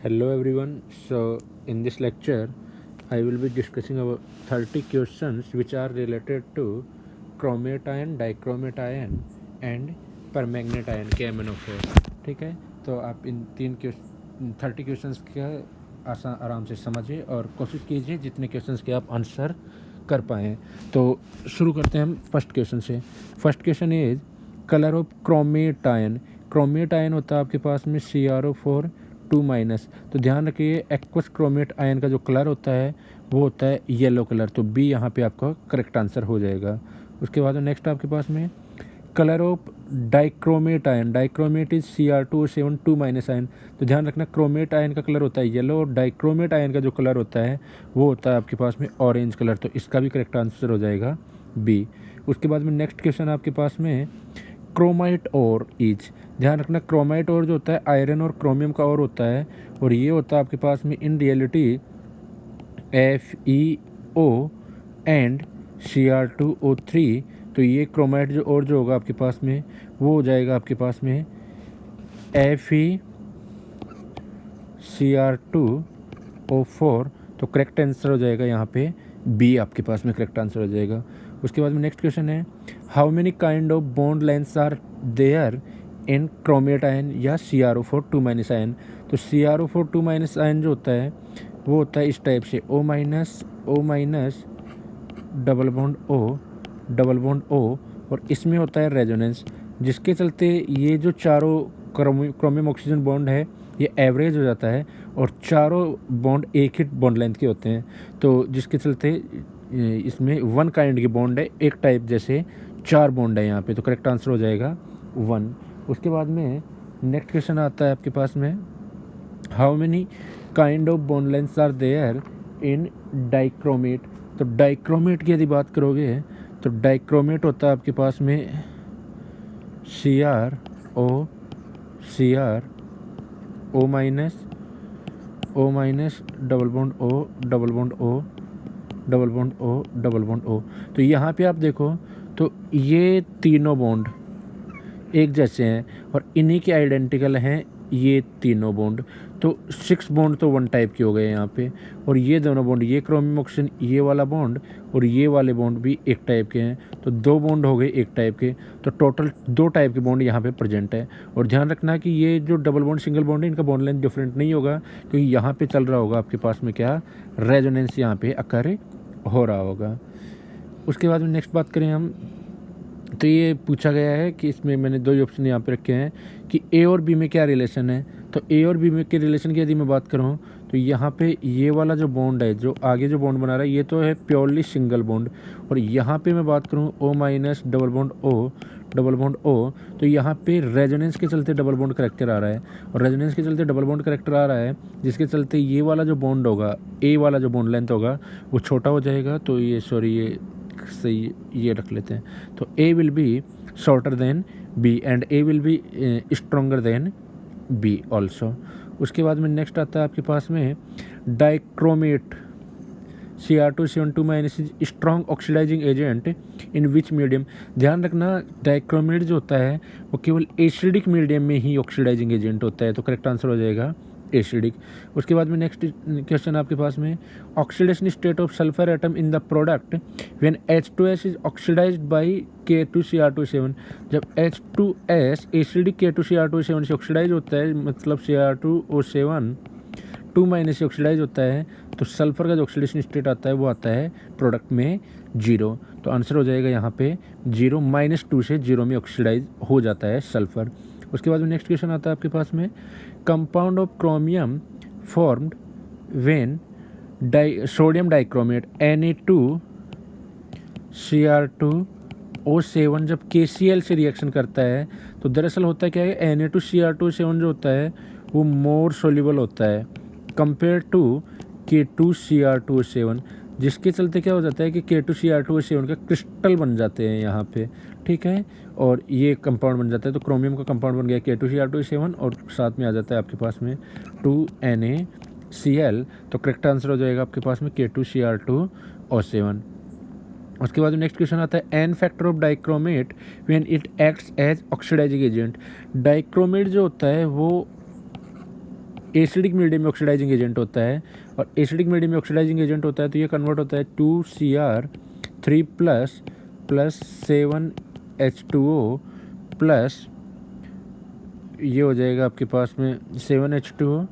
Hello everyone. So in this lecture, I will be discussing about 30 questions which are related to chromate ion, dichromate ion and permanganate ion KMnO4. ठीक है, तो आप इन 30 questions का आराम से समझिए और कोशिश कीजिए जितने क्वेश्चंस के आप आंसर कर पाएँ। तो शुरू करते हैं हम फर्स्ट क्वेश्चन से। First question is colour of chromate ion. Chromate ion होता है आपके पास में CrO4 2-। तो ध्यान रखिए एक्वस क्रोमेट आयन का जो कलर होता है वो होता है येलो कलर, तो बी यहाँ पे आपका करेक्ट आंसर हो जाएगा। उसके बाद नेक्स्ट आपके पास में colour of dichromate ion. Dichromate is Cr2O7 2- ion. तो ध्यान रखना क्रोमेट आयन का कलर होता है येलो और डाइक्रोमेट आयन का जो कलर होता है वो होता है आपके पास में ऑरेंज कलर, तो इसका भी करेक्ट आंसर हो जाएगा बी। उसके बाद में नेक्स्ट क्वेश्चन आपके पास में क्रोमाइट और इज। ध्यान रखना क्रोमाइट और जो होता है आयरन और क्रोमियम का और होता है और ये होता है आपके पास में in reality FeO and Cr2O3। तो ये क्रोमाइट जो और जो होगा आपके पास में वो हो जाएगा आपके पास में FeCr2O4। तो करेक्ट आंसर हो जाएगा यहाँ पे बी, आपके पास में करेक्ट आंसर हो जाएगा। उसके बाद में नेक्स्ट क्वेश्चन है how many kind of bond lengths are there in chromate ion या CrO4 2- आयन। तो CrO4 2- आयन जो होता है वो होता है इस टाइप से O-, double bond O, double bond O, और इसमें होता है रेजोनेंस, जिसके चलते ये जो चारों क्रोमियम ऑक्सीजन बॉन्ड है ये एवरेज हो जाता है और चारों बॉन्ड एक ही बॉन्ड लेंथ के होते हैं, तो जिसके चलते इसमें वन काइंड की बॉन्ड है, एक टाइप जैसे चार बॉन्ड है यहाँ पे, तो करेक्ट आंसर हो जाएगा 1। उसके बाद में नेक्स्ट क्वेश्चन आता है आपके पास में how many kind of bond lengths are there in dichromate. तो डाइक्रोमेट की यदि बात करोगे तो डाइक्रोमेट होता है आपके पास में CrO, double bond O, double bond O, double bond O, double bond O। तो यहाँ पे आप देखो तो ये तीनों बॉन्ड एक जैसे हैं और इन्हीं के आइडेंटिकल हैं ये तीनों बॉन्ड, तो 6 बॉन्ड तो वन टाइप के हो गए यहाँ पे। और ये दोनों बॉन्ड, ये क्रोमियम ऑक्सीजन ये वाला बॉन्ड और ये वाले बॉन्ड भी एक टाइप के हैं, तो 2 बॉन्ड हो गए एक टाइप के, तो टोटल 2 टाइप के बॉन्ड यहाँ पे प्रेजेंट है। और ध्यान रखना कि ये जो डबल बॉन्ड सिंगल बॉन्ड है इनका बॉन्ड लेंथ डिफरेंट नहीं होगा, क्योंकि यहाँ पे चल रहा होगा आपके पास में क्या रेजोनेंस यहाँ पे अकर हो रहा होगा। उसके बाद में नेक्स्ट बात करें हम, तो ये पूछा गया है कि इसमें मैंने 2 ऑप्शन यहाँ पे रखे हैं कि ए और बी में क्या रिलेशन है। तो ए और बी में के रिलेशन की यदि मैं बात करूँ तो यहाँ पे ये वाला जो बॉन्ड है, जो आगे जो बॉन्ड बना रहा है ये तो है प्योरली सिंगल बॉन्ड, और यहाँ पे मैं बात करूँ O-, double bond O, double bond O, तो यहाँ पे रेजोनेंस के चलते डबल बॉन्ड करेक्टर आ रहा है, और रेजोनेंस के चलते डबल बॉन्ड करेक्टर आ रहा है, जिसके चलते ये वाला जो बॉन्ड होगा, ए वाला जो बॉन्ड लेंथ होगा वो छोटा हो जाएगा। तो ये ये सही ये रख लेते हैं, तो A will be shorter than B and A will be stronger than B also. उसके बाद में नेक्स्ट आता है आपके पास में dichromate Cr2O7 is strong oxidising agent in which medium. ध्यान रखना डाइक्रोमेट जो होता है वो केवल एसिडिक मीडियम में ही ऑक्सीडाइजिंग एजेंट होता है, तो करेक्ट आंसर हो जाएगा एसिडिक। उसके बाद में नेक्स्ट क्वेश्चन आपके पास में oxidation state of sulphur atom in the product when H2S is oxidised by K2Cr2O7। जब H2S एसिडिक K2Cr2O7 से ऑक्सीडाइज होता है, मतलब Cr2O7 2- से ऑक्सीडाइज होता है, तो सल्फर का जो ऑक्सीडेशन स्टेट आता है वो आता है प्रोडक्ट में 0, तो आंसर हो जाएगा यहाँ पे 0, -2 से 0 में ऑक्सीडाइज हो जाता है सल्फर। उसके बाद में नेक्स्ट क्वेश्चन आता है आपके पास में compound of chromium formed when sodium dichromate Na2Cr2O7 जब KCl से रिएक्शन करता है तो दरअसल होता क्या है, Na2Cr2O7 जो होता है वो मोर सोल्यूबल होता है कंपेयर टू K2Cr2O7, जिसके चलते क्या हो जाता है कि K2Cr2O7 का क्रिस्टल बन जाते हैं यहाँ पे, ठीक है, और ये कंपाउंड बन जाता है। तो क्रोमियम का कंपाउंड बन गया K2Cr2O7 और साथ में आ जाता है आपके पास में 2NaCl, तो करेक्ट आंसर हो जाएगा आपके पास में K2Cr2O7। उसके बाद नेक्स्ट क्वेश्चन आता है n factor of dichromate when it acts as oxidising agent. Dichromate जो होता है वो एसिडिक मीडियम में ऑक्सीडाइजिंग एजेंट होता है, और एसिडिक मीडियम में ऑक्सीडाइजिंग एजेंट होता है तो ये कन्वर्ट होता है 2Cr3 प्लस 7H2O प्लस ये हो जाएगा आपके पास में 7H2O,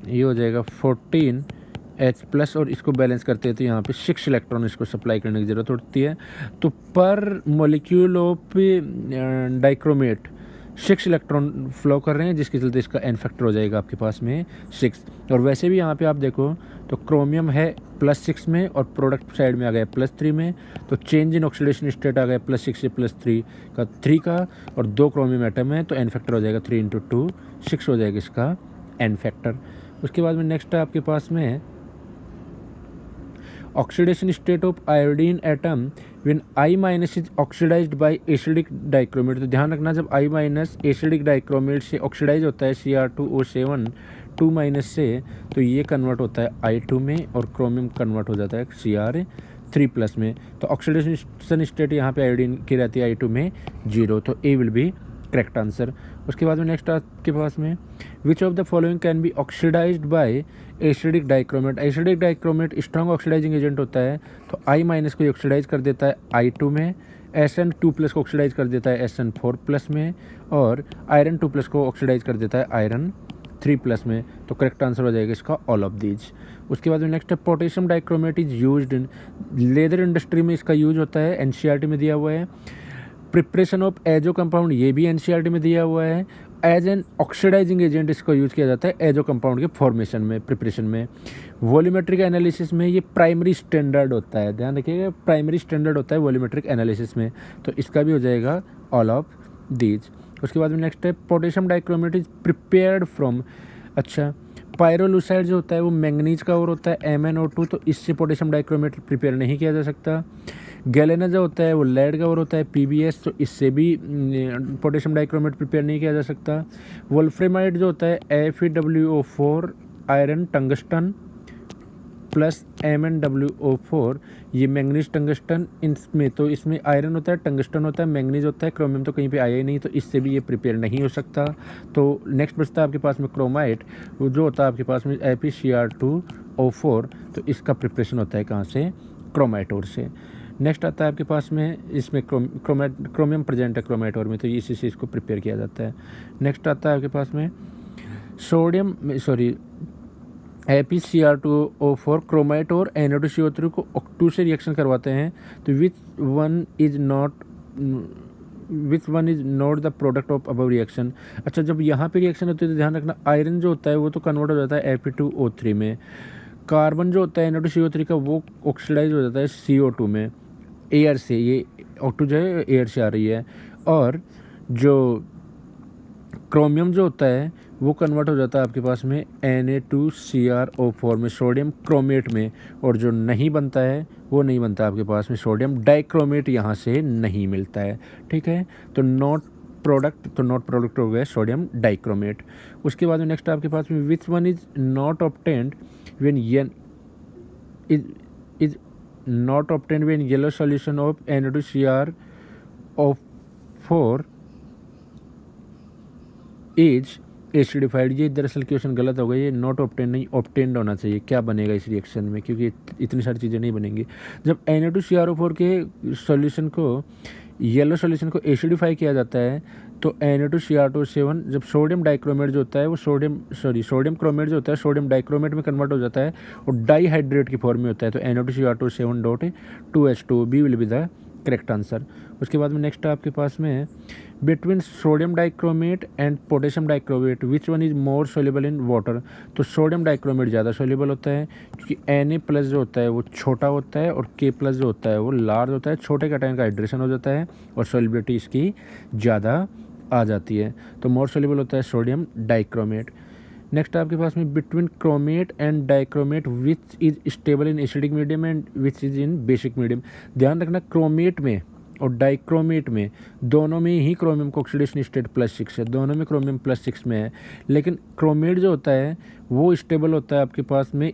ये हो जाएगा 14H प्लस, और इसको बैलेंस करते हैं तो यहाँ पे 6 इलेक्ट्रॉन इसको सप्लाई करने की ज़रूरत होती है। तो पर molecule of dichromate 6 electron flow कर रहे हैं, जिसके चलते इसका एन फैक्टर हो जाएगा आपके पास में 6। और वैसे भी यहाँ पे आप देखो तो क्रोमियम है +6 में और प्रोडक्ट साइड में आ गया +3 में, तो चेंज इन ऑक्सीडेशन स्टेट आ गया +6 से +3 का, और 2 क्रोमियम एटम है तो एन फैक्टर हो जाएगा 3 × 2 6 हो जाएगा इसका एन फैक्टर। उसके बाद में नेक्स्ट है आपके पास में oxidation state of iodine atom when I- is oxidised by acidic dichromate. तो ध्यान रखना, जब I- एसिडिक डाइक्रोमेट से ऑक्सीडाइज होता है Cr2O7 2- से, तो ये कन्वर्ट होता है I2 में, और क्रोमियम कन्वर्ट हो जाता है Cr3+ में। तो ऑक्सीडेशन स्टेट यहाँ पे आयोडीन की रहती है I2 में 0, तो A will be correct answer. उसके बाद में नेक्स्ट आपके पास में which of the following can be oxidised by acidic dichromate. Acidic dichromate strong oxidising agent होता है, तो I- को ऑक्सीडाइज कर देता है I2 में, Sn2+ को ऑक्सीडाइज कर देता है Sn4+ में, और आयरन 2+ को ऑक्सीडाइज कर देता है आयरन 3+ में। तो करेक्ट आंसर हो जाएगा इसका ऑल ऑफ दीज। उसके बाद में नेक्स्ट है potassium dichromate is used in leather industry में इसका यूज होता है, एनसीईआरटी में दिया हुआ है। प्रिपरेशन ऑफ एजो कंपाउंड ये भी एनसीईआरटी में दिया हुआ है। एज एन ऑक्सीडाइजिंग एजेंट इसको यूज़ किया जाता है एजो कंपाउंड के फॉर्मेशन में, प्रिपरेशन में। वॉल्यूमेट्रिक एनालिसिस में ये प्राइमरी स्टैंडर्ड होता है, ध्यान रखिएगा प्राइमरी स्टैंडर्ड होता है वॉल्यूमेट्रिक एनालिसिस में, तो इसका भी हो जाएगा ऑल ऑफ दीज। उसके बाद में नेक्स्ट है potassium dichromate is prepared from, अच्छा पायरोलुसाइड जो होता है वो मैंगनीज का और होता है MnO2, तो इससे पोटेशियम डाइक्रोमेट प्रिपेयर नहीं किया जा सकता। गैलेना जो होता है वो लेड का और होता है PbS, तो इससे भी पोटेशियम डाइक्रोमेट प्रिपेयर नहीं किया जा सकता। वोल्फ्रेमाइड जो होता है FeWO4 iron tungsten plus MnWO4, ये मैंगनीज टंगस्टन इसमें, तो इसमें आयरन होता है, टंगस्टन होता है, मैंगनीज होता है, क्रोमियम तो कहीं पे आया ही नहीं, तो इससे भी ये प्रिपेयर नहीं हो सकता। तो नेक्स्ट बचता है आपके पास में क्रोमाइट, वो जो होता है आपके पास में FeCr2O4, तो इसका प्रिपरेशन होता है कहाँ से, क्रोमाइटोर से। नेक्स्ट आता है आपके पास में, इसमें क्रोमियम प्रेजेंट है क्रोमाइटोर में, तो इसी से इसको प्रिपेयर किया जाता है। नेक्स्ट आता है आपके पास में FeCr2O4 क्रोमाइटोर NO2CO3 को O2 से रिएक्शन करवाते हैं, तो विच one is not the product of above reaction. अच्छा, जब यहाँ पे रिएक्शन होती है तो ध्यान रखना आयरन जो होता है वो तो कन्वर्ट हो जाता है Fe2O3 में, कार्बन जो होता है NO2CO3 का वो ऑक्सीडाइज हो जाता है CO2 में एयर से, ये O2 जो है एयर से आ रही है, और जो क्रोमियम जो होता है वो कन्वर्ट हो जाता है आपके पास में Na2CrO4 में, सोडियम क्रोमेट में, और जो नहीं बनता है वो नहीं बनता आपके पास में सोडियम डाइक्रोमेट, यहाँ से नहीं मिलता है, ठीक है। तो नॉट प्रोडक्ट हो गया सोडियम डाइक्रोमेट। उसके बाद में नेक्स्ट आपके पास में विच one is not obtained when yellow solution of Na2CrO4 is acidified. ये दरअसल क्वेश्चन गलत हो गया, ये नॉट ऑब्टेन नहीं ऑब्टेन्ड होना चाहिए। क्या बनेगा इस रिएक्शन में, क्योंकि इतनी सारी चीज़ें नहीं बनेंगी। जब Na2CrO4 के सॉल्यूशन को, येलो सॉल्यूशन को एसिडिफाई किया जाता है, तो Na2Cr2O7 जब सोडियम डाइक्रोमेट जो होता है वो सोडियम क्रोमेट जो होता है सोडियम डाइक्रोमेट में कन्वर्ट हो जाता है और डाईहाइड्रेट की फॉर्म में होता है, तो Na2Cr2O7.2H2O B will be the correct answer. उसके बाद में नेक्स्ट आपके पास में between sodium dichromate and potassium dichromate which one is more soluble in water. तो सोडियम डाइक्रोमेट ज़्यादा सोल्यूबल होता है, क्योंकि Na+ जो होता है वो छोटा होता है और K+ जो होता है वो लार्ज होता है, छोटे कैटायन का हाइड्रेशन हो जाता है और सोल्युबिलिटी इसकी ज़्यादा आ जाती है, तो मोर सोल्यूबल होता है सोडियम डाइक्रोमेट। नेक्स्ट आपके पास में between chromate and dichromate which is stable in acidic medium and which is in basic medium. ध्यान रखना क्रोमेट में और डाइक्रोमेट में दोनों में ही क्रोमियम का ऑक्सीडेशन स्टेट +6 है, दोनों में क्रोमियम +6 में है, लेकिन क्रोमेट जो होता है वो स्टेबल होता है आपके पास में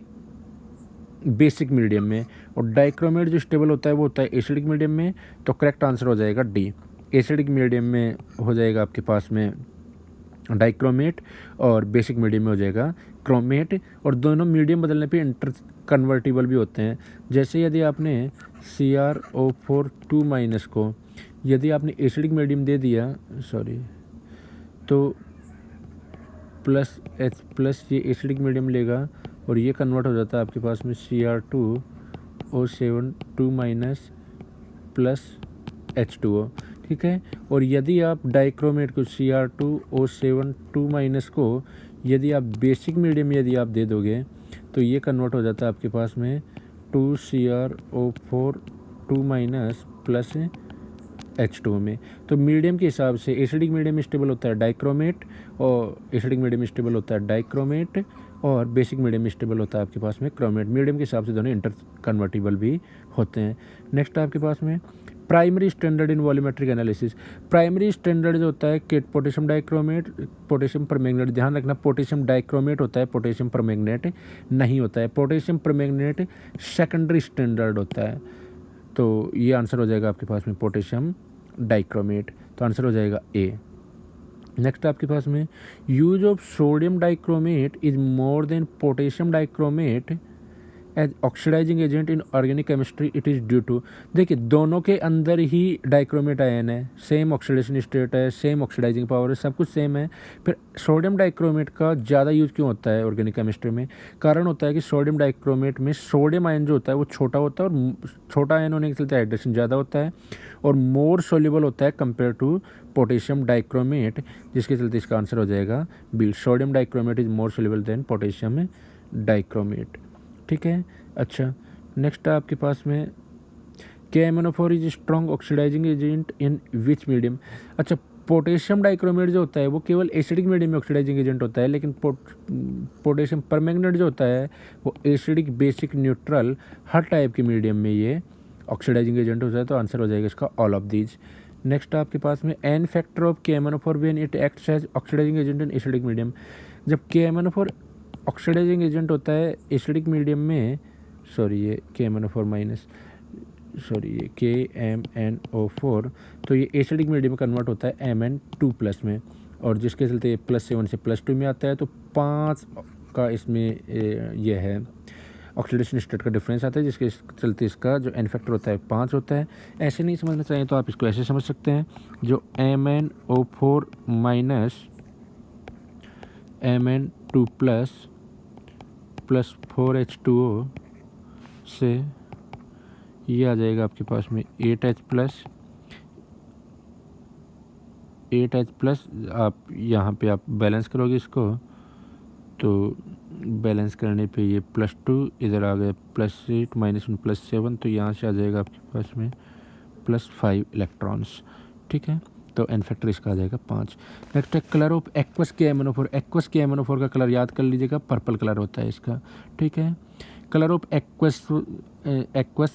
बेसिक मीडियम में, और डाइक्रोमेट जो स्टेबल होता है वो होता है एसिडिक मीडियम में। तो करेक्ट आंसर हो जाएगा डी, एसिडिक मीडियम में हो जाएगा आपके पास में डाइक्रोमेट, और बेसिक मीडियम में हो जाएगा क्रोमेट। और दोनों मीडियम बदलने पे इंटर कन्वर्टिबल भी होते हैं। जैसे यदि आपने CrO4 2- को यदि आपने एसिडिक मीडियम दे दिया, सॉरी, तो प्लस H प्लस ये एसिडिक मीडियम लेगा और ये कन्वर्ट हो जाता है आपके पास में Cr2O7 2- प्लस H2O, ठीक है। और यदि आप डाइक्रोमेट को Cr2O7 2- को यदि आप बेसिक मीडियम यदि आप दे दोगे तो ये कन्वर्ट हो जाता है आपके पास में 2Cr O4 2- प्लस H2O में। तो मीडियम के हिसाब से एसिडिक मीडियम स्टेबल होता है डाइक्रोमेट, और एसिडिक मीडियम स्टेबल होता है डाइक्रोमेट, और बेसिक मीडियम स्टेबल होता है आपके पास में क्रोमेट। मीडियम के हिसाब से दोनों इंटर कन्वर्टिबल भी होते हैं। नेक्स्ट आपके पास में primary standard in volumetric analysis. Primary standard जो होता है कि पोटेशियम डाइक्रोमेट, पोटेशियम परमैंगनेट, ध्यान रखना पोटेशियम डाइक्रोमेट होता है, पोटेशियम परमैंगनेट नहीं होता है। पोटेशियम परमैंगनेट सेकेंडरी स्टैंडर्ड होता है। तो ये आंसर हो जाएगा आपके पास में पोटेशियम डाइक्रोमेट, तो आंसर हो जाएगा ए। नेक्स्ट आपके पास में use of sodium dichromate is more than potassium dichromate as oxidising agent in organic chemistry, it is due to. देखिए दोनों के अंदर ही डाइक्रोमेट आयन है, सेम ऑक्सीडेशन स्टेट है, सेम ऑक्सीडाइजिंग पावर है, सब कुछ सेम है। फिर सोडियम डाइक्रोमेट का ज़्यादा यूज़ क्यों होता है ऑर्गेनिक केमिस्ट्री में? कारण होता है कि सोडियम डाइक्रोमेट में सोडियम आयन जो होता है वो छोटा होता है, और छोटा आयन होने के चलते हाइड्रेशन ज़्यादा होता है और मोर सोल्यूबल होता है कंपेयर टू पोटेशियम डाइक्रोमेट, जिसके चलते इसका आंसर हो जाएगा B. Sodium dichromate is more soluble than potassium dichromate, ठीक है। अच्छा, नेक्स्ट आपके पास में KMnO4 is strong oxidising agent in which medium. अच्छा, पोटेशियम डाइक्रोमेट जो होता है वो केवल एसिडिक मीडियम में ऑक्सीडाइजिंग एजेंट होता है, लेकिन पोटेशियम परमैंगनेट जो होता है वो एसिडिक, बेसिक, न्यूट्रल हर टाइप के मीडियम में ये ऑक्सीडाइजिंग एजेंट होता है। तो आंसर हो जाएगा इसका ऑल ऑफ दीज। नेक्स्ट आपके पास में n factor of KMnO4 when it acts as oxidising agent in acidic medium. जब KMnO4 ऑक्सीडाइजिंग एजेंट होता है एसिडिक मीडियम में, सॉरी ये KMnO4 सॉरी ये KMnO4, तो ये एसिडिक मीडियम में कन्वर्ट होता है Mn2+ में, और जिसके चलते ये +7 से +2 में आता है। तो 5 का इसमें ये है ऑक्सीडेशन स्टेट का डिफरेंस आता है, जिसके चलते इसका जो एन फैक्टर होता है 5 होता है। ऐसे नहीं समझना चाहिए तो आप इसको ऐसे समझ सकते हैं, जो MnO4 minus Mn2 plus 4H2O से ये आ जाएगा आपके पास में 8H प्लस। आप यहाँ पे आप बैलेंस करोगे इसको, तो बैलेंस करने पे ये +2 इधर आ गया +8 -1 +7, तो यहाँ से आ जाएगा आपके पास में +5 इलेक्ट्रॉन्स, ठीक है। तो एन फैक्टर इसका आ जाएगा 5। नेक्स्ट है colour of aqueous KMnO4। Aqueous KMnO4 का कलर याद कर लीजिएगा, पर्पल कलर होता है इसका, ठीक है। Colour of aqueous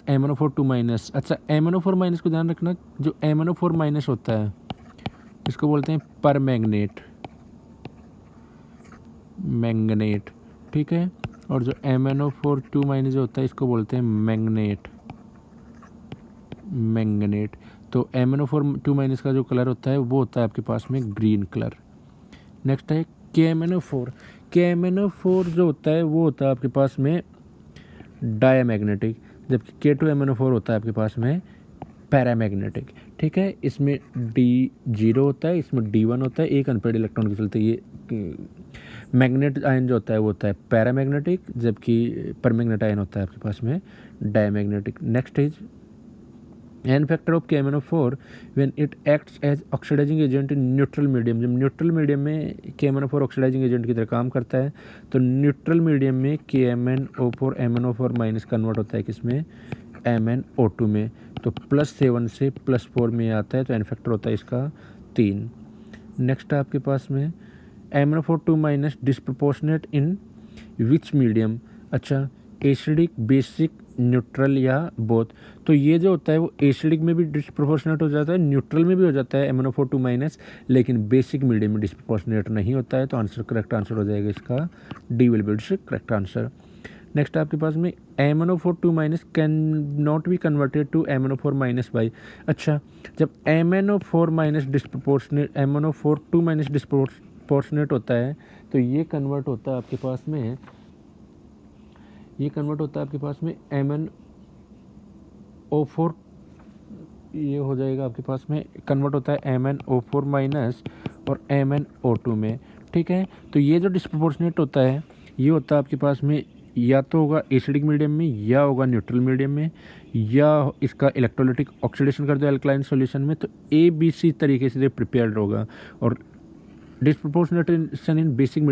MnO4 2-। अच्छा, MnO4- को ध्यान रखना, जो MnO4- होता है इसको बोलते हैं परमैंगनेट, मैंगनेट, ठीक है। और जो MnO4 2- जो होता है इसको बोलते हैं मैंगनेट। तो MnO4 2- का जो कलर होता है वो होता है आपके पास में ग्रीन कलर। नेक्स्ट है KMnO4 जो होता है वो होता है आपके पास में डायमैग्नेटिक, जबकि K2MnO4 होता है आपके पास में पैरामैग्नेटिक, ठीक है। इसमें D0 होता है, इसमें D1 होता है, एक अनपेड इलेक्ट्रॉन के चलते ये मैग्नेट आयन जो होता है वो होता है पैरामैग्नेटिक, जबकि परमैग्नेट आयन होता है आपके पास में diamagnetic. Next is n factor of KMnO4 when it acts as oxidising agent in neutral medium. जब न्यूट्रल मीडियम में KMnO4 ऑक्सीडाइजिंग एजेंट की तरह काम करता है, तो न्यूट्रल मीडियम में KMnO4 MnO4- कन्वर्ट होता है किसमें? MnO2 में। तो +7 से +4 में आता है, तो एन फैक्टर होता है इसका 3। नेक्स्ट आपके पास में MnO4 2- disproportionate in which medium. अच्छा, एसिडिक, बेसिक, न्यूट्रल या बोथ। तो ये जो होता है वो एसिडिक में भी डिस्प्रपोर्शनेट हो जाता है, न्यूट्रल में भी हो जाता है MnO4 2-, लेकिन बेसिक मीडियम में डिस्प्रपोर्शनेट नहीं होता है। तो आंसर, करेक्ट आंसर हो जाएगा इसका D will be correct answer. Next आपके पास में MnO4 2- can not be converted to MnO4- by. अच्छा, जब MnO4- डिस्प्रपोर्शनेट, MnO4 2- डिस्प्रोपोर्शनेट होता है तो ये कन्वर्ट होता है आपके पास में MnO4, ये हो जाएगा आपके पास में कन्वर्ट होता है MnO4 माइनस और MnO2 में, ठीक है। तो ये जो डिस्प्रोपोर्शनेट होता है ये होता है आपके पास में या तो होगा एसिडिक मीडियम में या होगा न्यूट्रल मीडियम में या इसका इलेक्ट्रोलाइटिक ऑक्सीडेशन कर दो अल्कलाइन सॉल्यूशन में, तो ABC तरीके से प्रिपेयर्ड होगा। और डिस्प्रोपोर्शनेशन इन बेसिक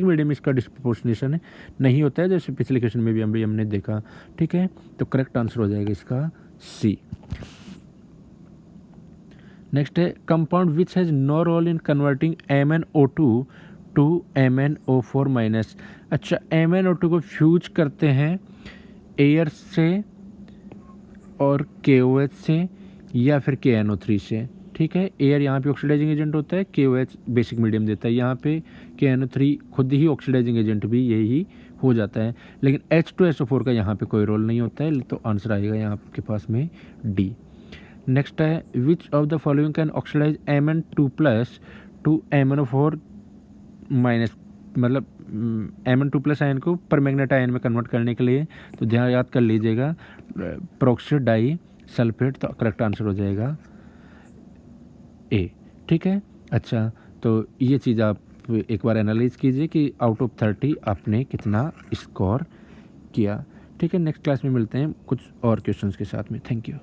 मीडियम इसका डिस्प्रोपोर्शनेशन नहीं होता है, जैसे पिछले क्वेश्चन में भी हमने देखा, ठीक है। तो करेक्ट आंसर हो जाएगा इसका C। नेक्स्ट है compound which has no role in converting MnO2 to MnO4 minus. अच्छा, MnO2 को फ्यूज करते हैं एयर से और KOH से या फिर KNO3 से, ठीक है। एयर यहाँ पे ऑक्सीडाइजिंग एजेंट होता है, KOH बेसिक मीडियम देता है, यहाँ पे KNO3 खुद ही ऑक्सीडाइजिंग एजेंट भी यही हो जाता है, लेकिन H2SO4 का यहाँ पे कोई रोल नहीं होता है, तो आंसर आएगा यहाँ आपके पास में D। नेक्स्ट है which of the following can oxidise Mn2+ to MnO4 minus, मतलब Mn2+ आयन को परमैंगनेट आयन में कन्वर्ट करने के लिए, तो ध्यान याद कर लीजिएगा पेरोक्साइड डाई सल्फेट, तो करेक्ट आंसर हो जाएगा A, ठीक है। अच्छा, तो ये चीज़ आप एक बार एनालाइज कीजिए कि आउट ऑफ 30 आपने कितना स्कोर किया, ठीक है। नेक्स्ट क्लास में मिलते हैं कुछ और क्वेश्चंस के साथ में। Thank you.